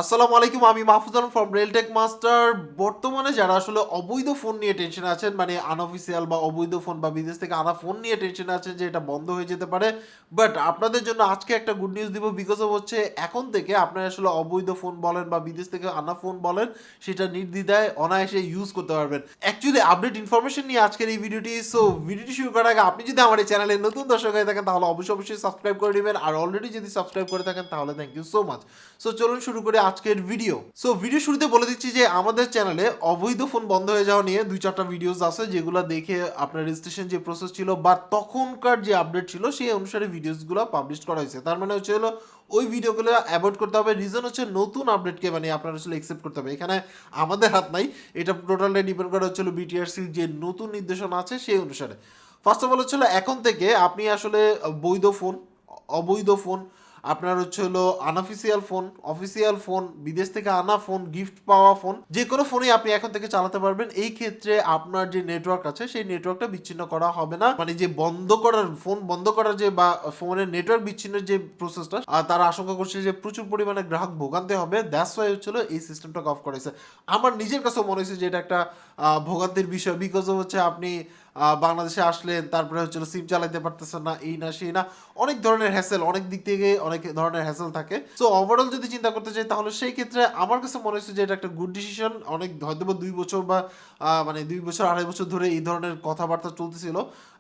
আসসালামু আলাইকুম, আমি Mahfuz Alam from Realtek master. বর্তমানে যারা আসলে অবৈধ ফোন নিয়ে টেনশন আছেন, মানে আনঅফিসিয়াল বা অবৈধ ফোন বা বিদেশ থেকে আনা ফোন নিয়ে টেনশন আছেন যে এটা বন্ধ হয়ে যেতে পারে, বাট আপনাদের জন্য আজকে একটা গুড নিউজ দিব। বিকজ অফ হচ্ছে এখন থেকে আপনারা আসলে অবৈধ ফোন বলেন বা বিদেশ থেকে আনা ফোন বলেন, সেটা নির্দ্বিধায় অনায়াসে ইউজ করতে পারবেন। অ্যাকচুয়ালি আপডেট ইনফরমেশন নিয়ে আজকের এই ভিডিওটি। সো ভিডিওটি শুরু করার আগে আপনি যদি আমার এই চ্যানেলে নতুন দর্শক হয়ে থাকেন তাহলে অবশ্যই সাবস্ক্রাইব করে নেবেন, আর অলরেডি যদি সাবস্ক্রাইব করে থাকেন তাহলে thank you so much. So চলুন শুরু করে আজকের ভিডিও। সো ভিডিও শুরুতে বলে দিচ্ছি যে আমাদের চ্যানেলে অবৈধ ফোন বন্ধ হয়ে যাওয়া নিয়ে 2-4টা ভিডিওস আছে, যেগুলো দেখে আপনার রেজিস্ট্রেশন যে প্রসেস ছিল বা তখনকার যে আপডেট ছিল সেই অনুসারে ভিডিওসগুলো পাবলিশ করা হয়েছে। তার মানে হচ্ছে হলো ওই ভিডিওগুলো অ্যাভয়েড করতে হবে। রিজন হচ্ছে নতুন আপডেটকে মানে আপনার আসলে অ্যাকসেপ্ট করতে হবে, এখানে আমাদের হাত নাই। এটা টোটালি ডিপেন্ড করা হচ্ছিল বিটিআরসির যে নতুন নির্দেশনা আছে সেই অনুসারে। ফার্স্ট অফ অল হচ্ছিল এখন থেকে আপনি আসলে বৈধ ফোন, অবৈধ ফোন, আপনার হচ্ছে হলো আনঅফিসিয়াল ফোন, অফিসিয়াল ফোন, বিদেশ থেকে আনা ফোন, গিফট পাওয়া ফোন, যে কোনো ফোনই আপনি এখন থেকে চালাতে পারবেন। এই ক্ষেত্রে আপনার যে নেটওয়ার্ক আছে সেই নেটওয়ার্কটা বিচ্ছিন্ন করা হবে না। মানে যে বন্ধ করার, ফোন বন্ধ করার যে বা ফোনের নেটওয়ার্ক বিচ্ছিন্নের যে প্রসেসটা, তারা আশঙ্কা করছে যে প্রচুর পরিমাণে গ্রাহক ভোগান্তি হবে। দ্যাটস ওয়াই হচ্ছিল এই সিস্টেমটাকে অফ করেছে। আমার নিজের কাছেও মনে হয়েছে যে এটা একটা ভোগান্তির বিষয়। বিকজ হচ্ছে আপনি বাংলাদেশে আসলেন, তারপরে হচ্ছিল সিম চালাইতে পারতেছেন না, এই না সেই না, অনেক ধরনের হ্যাসেল, অনেক দিক থেকে অনেক ধরনের হ্যাসেল থাকে। সো ওভারঅল যদি চিন্তা করতে চাই তাহলে সেই ক্ষেত্রে আমার কাছে মনে হচ্ছে যে এটা একটা গুড ডিসিশন। অনেক হয়তো বা 2 বছর বা মানে 2 বছর 2.5 বছর ধরে এই ধরনের কথাবার্তা চলতেছিল,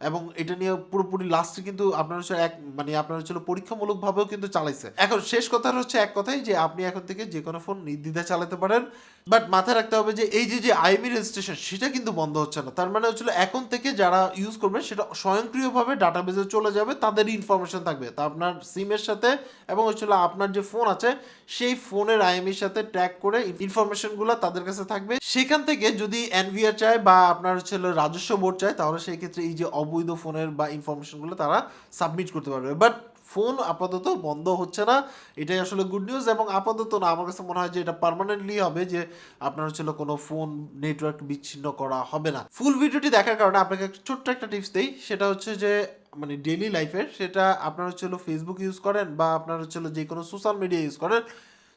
এবং এটা নিয়ে পুরোপুরি লাস্টে কিন্তু আপনার হচ্ছে মানে আপনার হচ্ছিল পরীক্ষামূলকভাবেও কিন্তু চালাইছে। এখন শেষ কথা হচ্ছে এক কথাই যে আপনি এখন থেকে যে কোনো ফোন নির্দ্বিধায় চালাতে পারেন। বাট মাথায় রাখতে হবে যে এই যে আইএমই রেজিস্ট্রেশন সেটা কিন্তু বন্ধ হচ্ছে না। তার মানে হচ্ছিল এখন থেকে যারা ইউজ করবে সেটা স্বয়ংক্রিয়ভাবে ডাটাবেজে চলে যাবে, তাদেরই ইনফরমেশন থাকবে। তা আপনার সিমের সাথে এবং হচ্ছিল আপনার যে ফোন আছে সেই ফোনের আইএমইর সাথে ট্র্যাক করে ইনফরমেশনগুলো তাদের কাছে থাকবে। সেখান থেকে যদি এনভিআর চায় বা আপনার হচ্ছিল রাজস্ব বোর্ড চায়, তাহলে সেই ক্ষেত্রে এই যে অবৈধ ফোনের বা ইনফরমেশনগুলো তারা সাবমিট করতে পারবে। বাট ফোন আপাতত বন্ধ হচ্ছে না, এটাই আসলে গুড নিউজ। এবং আপাতত না, আমার কাছে মনে হয় যে এটা পার্মানেন্টলি হবে, যে আপনার হচ্ছিল কোনো ফোন নেটওয়ার্ক বিচ্ছিন্ন করা হবে না। ফুল ভিডিওটি দেখার কারণে আপনাকে ছোট্ট একটা টিপস দেই, সেটা হচ্ছে যে মানে ডেইলি লাইফের, সেটা আপনার হচ্ছিল ফেসবুক ইউজ করেন বা আপনার হচ্ছিল যে কোনো সোশ্যাল মিডিয়া ইউজ করেন,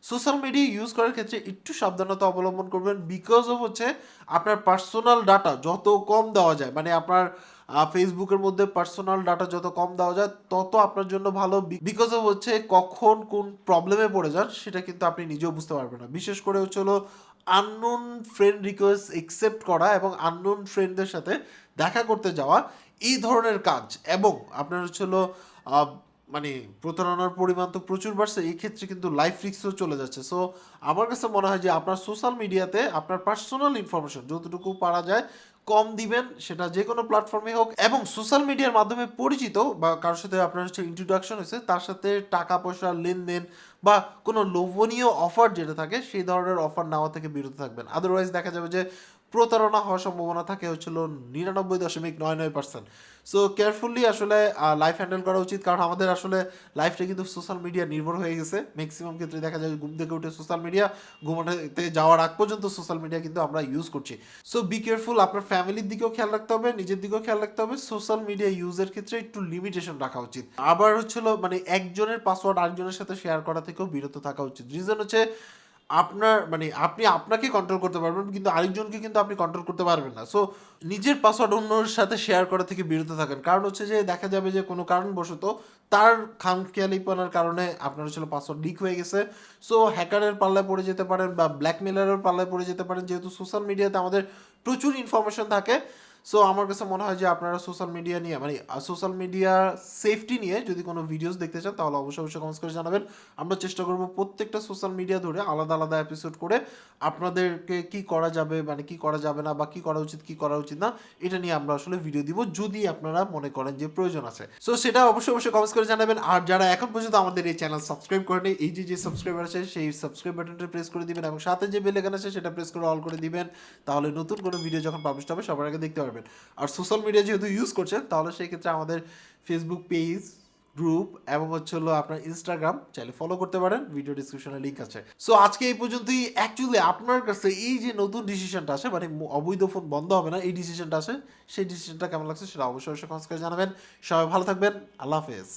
সোশ্যাল মিডিয়া ইউজ করার ক্ষেত্রে একটু সাবধানতা অবলম্বন করবেন। বিকজ অফ হচ্ছে আপনার পার্সোনাল ডাটা যত কম দেওয়া যায়, মানে আপনার ফেসবুকের মধ্যে পার্সোনাল ডাটা যত কম দেওয়া যায় তত আপনার জন্য ভালো। বিকজ অফ হচ্ছে কখন কোন প্রবলেমে পড়ে যান সেটা কিন্তু আপনি নিজেও বুঝতে পারবেন না। বিশেষ করে হচ্ছে হলো আননোন ফ্রেন্ড রিকোয়েস্ট একসেপ্ট করা এবং আননোন ফ্রেন্ডদের সাথে দেখা করতে যাওয়া, এই ধরনের কাজ, এবং আপনার হচ্ছে হলো মানে প্রতারণার পরিমাণ তো প্রচুর বাড়ছে, এই ক্ষেত্রে কিন্তু লাইফ রিস্কও চলে যাচ্ছে। সো আমার কাছে মনে হয় যে আপনার সোশ্যাল মিডিয়াতে আপনার পার্সোনাল ইনফরমেশন যতটুকু পারা যায় কম দিবেন, সেটা যে কোনো প্ল্যাটফর্মে হোক। এবং সোশ্যাল মিডিয়ার মাধ্যমে পরিচিত বা কারোর সাথে আপনার হচ্ছে ইন্ট্রোডাকশন হয়েছে, তার সাথে টাকা পয়সা লেনদেন বা কোনো লোভনীয় অফার যেটা থাকে সেই ধরনের অফার নেওয়া থেকে বিরত থাকবেন। আদারওয়াইজ দেখা যাবে যে প্রতারণা হওয়ার সম্ভাবনা থাকে হচ্ছিল 99.99%। সো কেয়ারফুলি আসলে লাইফ হ্যান্ডেল করা উচিত, কারণ আমাদের আসলে লাইফটা কিন্তু সোশ্যাল মিডিয়া নির্ভর হয়ে গেছে। ম্যাক্সিমাম ক্ষেত্রে দেখা যায় ঘুম থেকে উঠে সোশ্যাল মিডিয়া, ঘুমাতে যাওয়ার আগ পর্যন্ত সোশ্যাল মিডিয়া কিন্তু আমরা ইউজ করছি। সো বি কেয়ারফুল, আপনার ফ্যামিলির দিকেও খেয়াল রাখতে হবে, নিজের দিকেও খেয়াল রাখতে হবে। সোশ্যাল মিডিয়া ইউজের ক্ষেত্রে একটু লিমিটেশন রাখা উচিত। আবার হচ্ছিল মানে একজনের পাসওয়ার্ড আরেকজনের সাথে শেয়ার করা থেকেও বিরত থাকা উচিত। রিজন হচ্ছে আপনার মানে আপনি আপনাকে কন্ট্রোল করতে পারবেন, কিন্তু আরেকজনকে কিন্তু আপনি কন্ট্রোল করতে পারবেন না। সো নিজের পাসওয়ার্ড অন্যর সাথে শেয়ার করা থেকে বিরত থাকেন। কারণ হচ্ছে যে দেখা যাবে যে কোনো কারণবশত তার খামখেয়ালিপনার কারণে আপনার হচ্ছিল পাসওয়ার্ড লিক হয়ে গেছে। সো হ্যাকারের পাল্লায় পড়ে যেতে পারেন বা ব্ল্যাকমেলারের পাল্লায় পড়ে যেতে পারেন, যেহেতু সোশ্যাল মিডিয়াতে আমাদের প্রচুর ইনফরমেশন থাকে। সো আমার কাছে মনে হয় যে আপনারা সোশ্যাল মিডিয়া নিয়ে মানে সোশ্যাল মিডিয়া সেফটি নিয়ে যদি কোনো ভিডিওস দেখতে চান তাহলে অবশ্যই কমেন্টস করে জানাবেন। আমরা চেষ্টা করব প্রত্যেকটা সোশ্যাল মিডিয়া ধরে আলাদা আলাদা এপিসোড করে আপনাদেরকে কি করা যাবে, মানে কি করা যাবে না, বা কি করা উচিত কি করা উচিত না, এটা নিয়ে আমরা আসলে ভিডিও দিব যদি আপনারা মনে করেন যে প্রয়োজন আছে। সো সেটা অবশ্যই কমেন্টস করে জানাবেন। আর যারা এখন পর্যন্ত আমাদের এই চ্যানেল সাবস্ক্রাইব করেনি, এই যে সাবস্ক্রাইবার আছে সেই সাবস্ক্রাইব বাটনটা প্রেস করে দিবেন এবং সাথে যে বেল আইকন আছে সেটা প্রেস করে অল করে দিবেন। তাহলে নতুন কোনো ভিডিও যখন পাবলিশ হবে সবার আগে দেখতে পারবেন। আর সোশ্যাল মিডিয়া যেহেতু ইউজ করছেন তাহলে সেই ক্ষেত্রে আমাদের ফেসবুক পেজ, গ্রুপ এবং হচ্ছে হলো আপনার ইনস্টাগ্রাম চাইলে ফলো করতে পারেন, ভিডিও ডিসক্রিপশনে লিঙ্ক আছে। সো আজকে এই পর্যন্তই। অ্যাকচুয়ালি আপনার কাছে এই যে নতুন ডিসিশনটা আছে, মানে অবৈধ ফোন বন্ধ হবে না এই ডিসিশনটা আছে, সেই ডিসিশনটা কেমন লাগছে সেটা অবশ্যই কমেন্টস করে জানাবেন। সবাই ভালো থাকবেন, আল্লাহ হাফেজ।